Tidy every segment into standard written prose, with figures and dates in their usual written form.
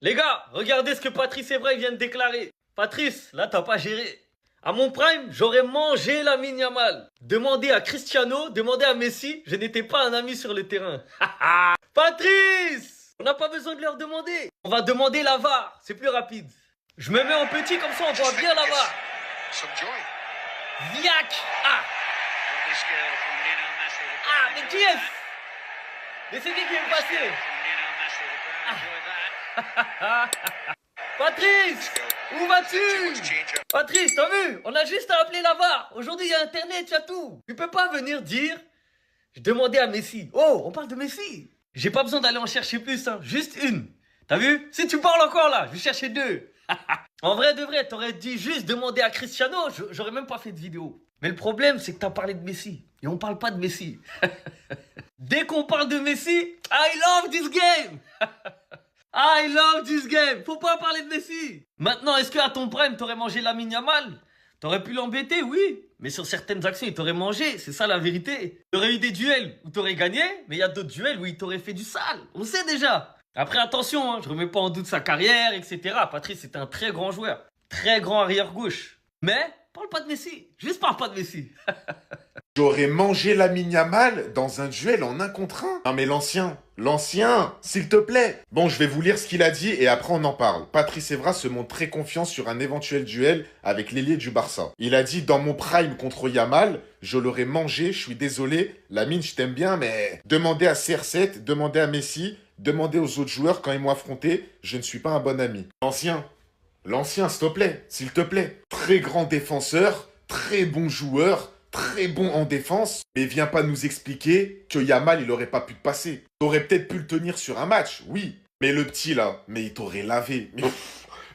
Les gars, regardez ce que Patrice Evra vient de déclarer. Patrice, là t'as pas géré. À mon prime, j'aurais mangé Lamine Yamal. Demandez à Cristiano, demandez à Messi, je n'étais pas un ami sur le terrain. Patrice, on n'a pas besoin de leur demander. On va demander la VAR, c'est plus rapide. Je me mets en petit comme ça on voit bien la VAR. Viac. Mais qui est-ce? Mais c'est qui est le passé? Patrice, où vas-tu? Patrice, t'as vu? On a juste à appeler la VAR. Aujourd'hui, il y a Internet, il y a tout. Tu peux pas venir dire, je demandais à Messi. Oh, on parle de Messi. J'ai pas besoin d'aller en chercher plus, hein. Juste une. T'as vu? Si tu parles encore là, je vais chercher deux. En vrai de vrai, t'aurais dit juste demander à Cristiano, j'aurais même pas fait de vidéo. Mais le problème, c'est que t'as parlé de Messi. Et on parle pas de Messi. Dès qu'on parle de Messi, I love this game. I love this game. Faut pas parler de Messi. Maintenant, est-ce qu'à ton prime, t'aurais mangé Lamine Yamal? T'aurais pu l'embêter, oui. Mais sur certaines actions, il t'aurait mangé. C'est ça la vérité. Il y aurait eu des duels où t'aurais gagné, mais il y a d'autres duels où il t'aurait fait du sale. On sait déjà. Après, attention, hein, je remets pas en doute sa carrière, etc. Patrice est un très grand joueur. Très grand arrière-gauche. Mais, parle pas de Messi. Juste parle pas de Messi. J'aurais mangé Lamine Yamal dans un duel en 1 contre 1. Non mais l'ancien, s'il te plaît. Bon, je vais vous lire ce qu'il a dit et après on en parle. Patrice Evra se montre très confiant sur un éventuel duel avec l'ailier du Barça. Il a dit, dans mon prime contre Yamal, je l'aurais mangé, je suis désolé. Lamine, je t'aime bien, mais demandez à CR7, demandez à Messi, demandez aux autres joueurs quand ils m'ont affronté, je ne suis pas un bon ami. L'ancien, s'il te plaît. Très grand défenseur, très bon joueur, très bon en défense, mais viens pas nous expliquer que Yamal, il aurait pas pu te passer. T'aurais peut-être pu le tenir sur un match, oui. Mais le petit, là, mais il t'aurait lavé.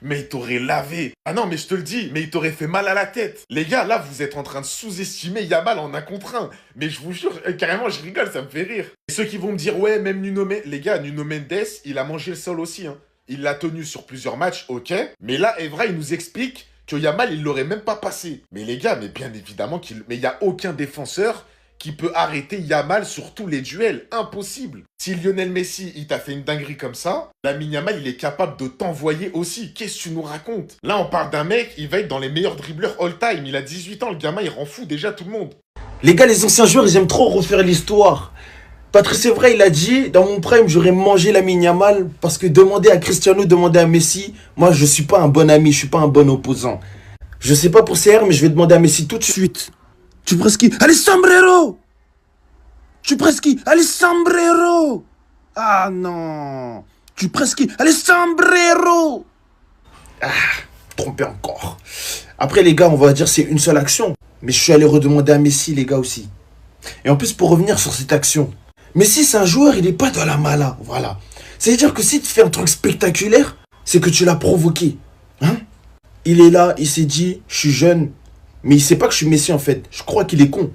Mais il t'aurait lavé. Ah non, mais je te le dis, mais il t'aurait fait mal à la tête. Les gars, là, vous êtes en train de sous-estimer Yamal en 1 contre 1. Mais je vous jure, carrément, je rigole, ça me fait rire. Et ceux qui vont me dire, ouais, même Nuno Mendes... Les gars, Nuno Mendes, il a mangé le sol aussi, hein. Il l'a tenu sur plusieurs matchs, ok. Mais là, Evra, il nous explique que Yamal, il l'aurait même pas passé. Mais les gars, mais bien évidemment qu'il... Mais il n'y a aucun défenseur qui peut arrêter Yamal sur tous les duels. Impossible. Si Lionel Messi, il t'a fait une dinguerie comme ça, Lamine Yamal, il est capable de t'envoyer aussi. Qu'est-ce que tu nous racontes? Là, on parle d'un mec, il va être dans les meilleurs dribbleurs all-time. Il a 18 ans, le gamin, il rend fou déjà tout le monde. Les gars, les anciens joueurs, ils aiment trop refaire l'histoire. Patrice Evra, il a dit, dans mon prime, j'aurais mangé Lamine Yamal parce que demander à Cristiano, demander à Messi, moi, je suis pas un bon ami, je suis pas un bon opposant. Je sais pas pour CR, mais je vais demander à Messi tout de suite. Tu presses qui? Allez, sombrero! Tu presses qui? Allez, sombrero! Ah non! Tu presses qui? Allez, sombrero! Ah, trompé encore. Après, les gars, on va dire c'est une seule action. Mais je suis allé redemander à Messi, les gars, aussi. Et en plus, pour revenir sur cette action, Messi, c'est un joueur, il n'est pas dans la mala. Voilà. C'est-à-dire que si tu fais un truc spectaculaire, c'est que tu l'as provoqué. Hein? Il est là, il s'est dit, je suis jeune, mais il sait pas que je suis Messi en fait. Je crois qu'il est con.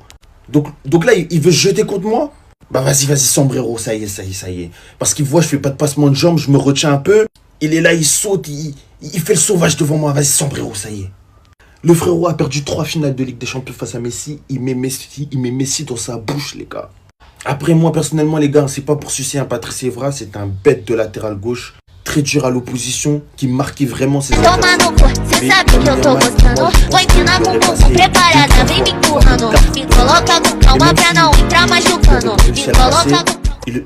Donc là, il veut se jeter contre moi. Bah vas-y, sombrero, ça y est. Parce qu'il voit, je fais pas de passement de jambes, je me retiens un peu. Il est là, il saute, il fait le sauvage devant moi. Vas-y, sombrero, ça y est. Le frérot a perdu 3 finales de Ligue des Champions face à Messi. Il met Messi dans sa bouche, les gars. Après, moi, personnellement, les gars, c'est pas pour sucer un Patrice Evra, c'est un bête de latéral gauche, très dur à l'opposition, qui marquait vraiment ses adversaires.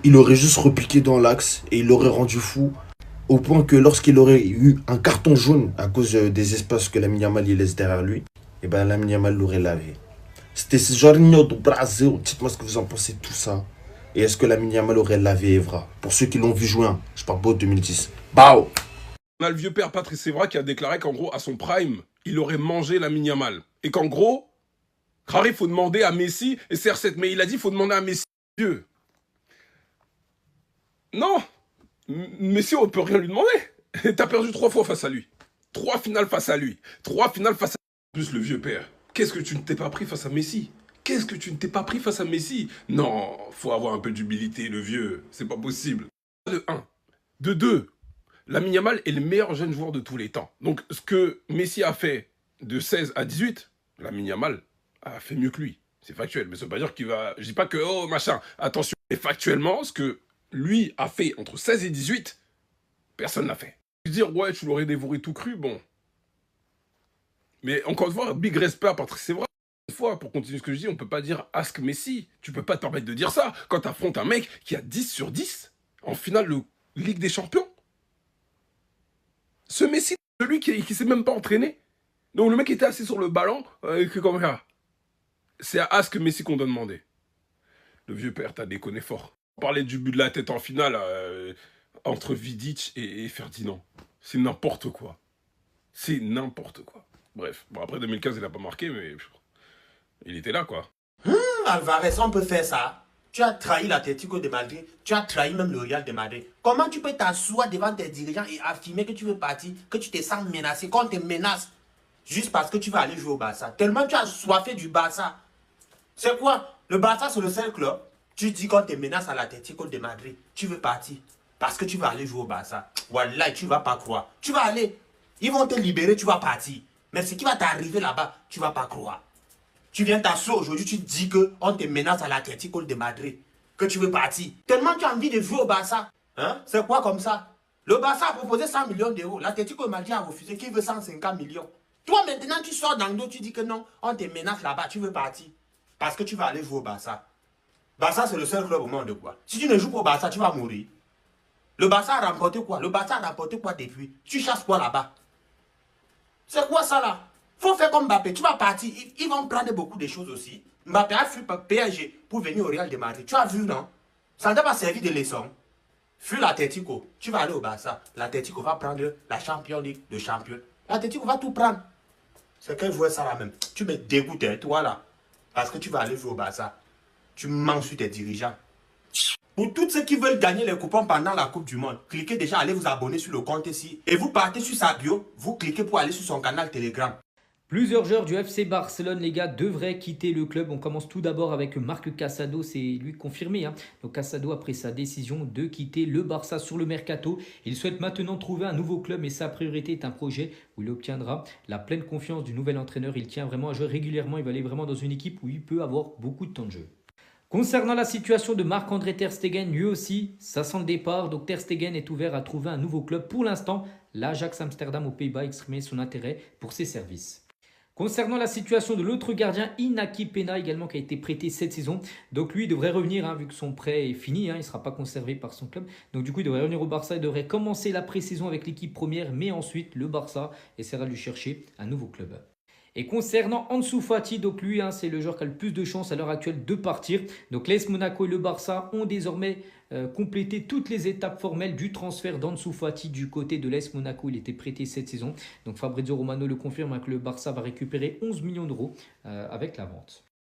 Il aurait juste repliqué dans l'axe et il l'aurait rendu fou, au point que lorsqu'il aurait eu un carton jaune à cause des espaces que Lamine Yamal il laisse derrière lui, et ben Lamine Yamal l'aurait lavé. C'était ce Jorginho do Brasil. Dites-moi ce que vous en pensez de tout ça. Et est-ce que Lamine Yamal aurait lavé Evra? Pour ceux qui l'ont vu jouer, hein. Je parle pas de 2010. Bao! On a le vieux père Patrice Evra qui a déclaré qu'en gros, à son prime, il aurait mangé Lamine Yamal. Et qu'en gros, il faut demander à Messi et CR7. Mais il a dit qu'il faut demander à Messi. Dieu. Non. Messi, on peut rien lui demander. T'as perdu 3 fois face à lui. 3 finales face à lui. 3 finales face à... Plus le vieux père. Qu'est-ce que tu ne t'es pas pris face à Messi? Qu'est-ce que tu ne t'es pas pris face à Messi? Non, faut avoir un peu d'humilité, le vieux. C'est pas possible. De 1. De 2. Lamine Yamal est le meilleur jeune joueur de tous les temps. Donc, ce que Messi a fait de 16 à 18, Lamine Yamal a fait mieux que lui. C'est factuel. Mais ça veut pas dire qu'il va... Je dis pas que, oh, machin. Attention. Et factuellement, ce que lui a fait entre 16 et 18, personne l'a fait. Dire, ouais, tu l'aurais dévoré tout cru, bon. Mais encore une fois, big respect à Patrice Evra. Une fois, pour continuer ce que je dis, on peut pas dire Ask Messi. Tu peux pas te permettre de dire ça quand tu affrontes un mec qui a 10 sur 10 en finale de Ligue des Champions. Ce Messi, celui qui s'est même pas entraîné. Donc le mec était assis sur le ballon, comme ça. C'est à Ask Messi qu'on doit demander. Le vieux père, t'as déconné fort. On parlait du but de la tête en finale entre Vidic et Ferdinand. C'est n'importe quoi. C'est n'importe quoi. Bref, bon après 2015 il a pas marqué, mais il était là quoi. Alvarez, on peut faire ça. Tu as trahi l'Atlético de Madrid, tu as trahi même le Real de Madrid. Comment tu peux t'asseoir devant tes dirigeants et affirmer que tu veux partir, que tu te sens menacé, qu'on te menace, juste parce que tu vas aller jouer au Barça? Tellement tu as soifé du Barça. C'est quoi? Le Barça, c'est le seul club. Tu dis qu'on te menace à l'Atlético de Madrid. Tu veux partir parce que tu vas aller jouer au Barça. Wallah, tu vas pas croire. Tu vas aller. Ils vont te libérer, tu vas partir. Mais ce qui va t'arriver là-bas, tu vas pas croire. Tu viens t'asseoir aujourd'hui, tu dis qu'on te menace à l'Atlético de Madrid. Que tu veux partir. Tellement tu as envie de jouer au Barça. Hein? C'est quoi comme ça? Le Barça a proposé 100 millions d'euros. L'Atlético de Madrid a refusé qu'il veut 150 millions. Toi maintenant, tu sors dans le dos, tu dis que non, on te menace là-bas, tu veux partir. Parce que tu vas aller jouer au Barça. Barça, c'est le seul club au monde, quoi. Si tu ne joues pas au Barça, tu vas mourir. Le Barça a remporté quoi? Le Barça a remporté quoi depuis? Tu chasses quoi là-bas? C'est quoi ça là? Faut faire comme Mbappé, tu vas partir, ils vont prendre beaucoup de choses aussi. Mbappé a fui PSG pour venir au Real de Madrid. Tu as vu, non? Ça ne t'a pas servi de leçon. Fuis l'Atlético, tu vas aller au Barça. L'Atlético va prendre la Champions League de champion. L'Atlético va tout prendre. C'est quel joueur ça là même? Tu me dégoûtes, hein, toi là. Parce que tu vas aller jouer au Barça. Tu mens sur tes dirigeants. Pour tous ceux qui veulent gagner les coupons pendant la Coupe du Monde, cliquez déjà, allez vous abonner sur le compte ici. Et vous partez sur sa bio, vous cliquez pour aller sur son canal Telegram. Plusieurs joueurs du FC Barcelone, les gars, devraient quitter le club. On commence tout d'abord avec Marc Casado, c'est lui confirmé. Donc Casado, après sa décision de quitter le Barça sur le mercato, il souhaite maintenant trouver un nouveau club et sa priorité est un projet où il obtiendra la pleine confiance du nouvel entraîneur. Il tient vraiment à jouer régulièrement, il va aller vraiment dans une équipe où il peut avoir beaucoup de temps de jeu. Concernant la situation de Marc-André Ter Stegen, lui aussi, ça sent le départ. Donc Ter Stegen est ouvert à trouver un nouveau club. Pour l'instant, l'Ajax Amsterdam aux Pays-Bas a exprimé son intérêt pour ses services. Concernant la situation de l'autre gardien, Inaki Peña également qui a été prêté cette saison. Donc lui il devrait revenir vu que son prêt est fini, il ne sera pas conservé par son club. Donc du coup il devrait revenir au Barça, il devrait commencer la pré-saison avec l'équipe première. Mais ensuite le Barça essaiera de lui chercher un nouveau club. Et concernant Ansu Fati, donc lui, c'est le joueur qui a le plus de chances à l'heure actuelle de partir. Donc l'AS Monaco et le Barça ont désormais complété toutes les étapes formelles du transfert d'Ansu Fati du côté de l'AS Monaco. Il était prêté cette saison. Donc Fabrizio Romano le confirme que le Barça va récupérer 11 millions d'euros avec la vente.